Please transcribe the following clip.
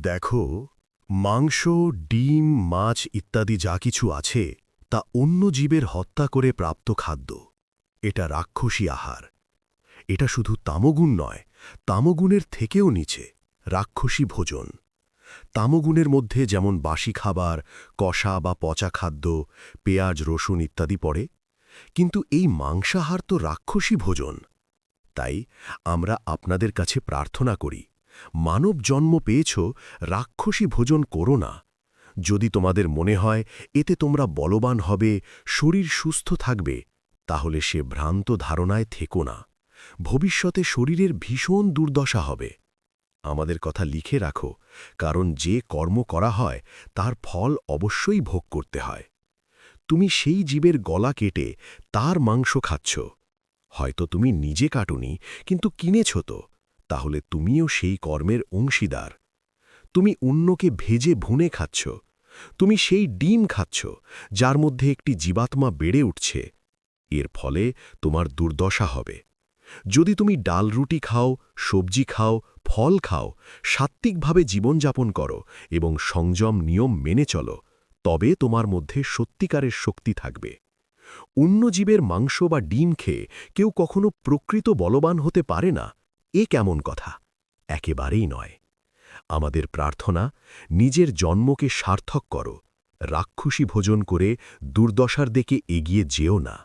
দেখো, মাংস, ডিম, মাছ ইত্যাদি যা কিছু আছে তা অন্য জীবের হত্যা করে প্রাপ্ত খাদ্য। এটা রাক্ষসী আহার। এটা শুধু তামগুণ নয়, তামগুণের থেকেও নিচে, রাক্ষসী ভোজন। তামগুণের মধ্যে যেমন বাসি খাবার, কষা বা পচা খাদ্য, পেঁয়াজ, রসুন ইত্যাদি পড়ে। কিন্তু এই মাংসাহার তো রাক্ষসী ভোজন। তাই আমরা আপনাদের কাছে প্রার্থনা করি, মানব জন্ম পেয়েছ, রাক্ষসী ভোজন করো না। যদি তোমাদের মনে হয় এতে তোমরা বলবান হবে, শরীর সুস্থ থাকবে, তাহলে সে ভ্রান্ত ধারণায় থেকো না। ভবিষ্যতে শরীরের ভীষণ দুর্দশা হবে। আমাদের কথা লিখে রাখো, কারণ যে কর্ম করা হয় তার ফল অবশ্যই ভোগ করতে হয়। তুমি সেই জীবের গলা কেটে তার মাংস খাচ্ছ। হয়তো তুমি নিজে কাটুনি, কিন্তু কিনেছ তো, তাহলে তুমিও সেই কর্মের অংশীদার। তুমি অন্যকে ভেজে ভুনে খাচ্ছ। তুমি সেই ডিম খাচ্ছ যার মধ্যে একটি জীবাত্মা বেড়ে উঠছে। এর ফলে তোমার দুর্দশা হবে। যদি তুমি ডাল রুটি খাও, সবজি খাও, ফল খাও, সাত্ত্বিকভাবে জীবনযাপন করো এবং সংযম নিয়ম মেনে চলো, তবে তোমার মধ্যে সত্যিকারের শক্তি থাকবে। অন্য জীবের মাংস বা ডিম খেয়ে কেউ কখনো প্রকৃত বলবান হতে পারে না, এ কেমন কথা? একেবারেই নয়। আমাদের প্রার্থনা, নিজের জন্মকে সার্থক করো, রাক্ষসী ভোজন করে দুর্দশার দিকে এগিয়ে যেও না।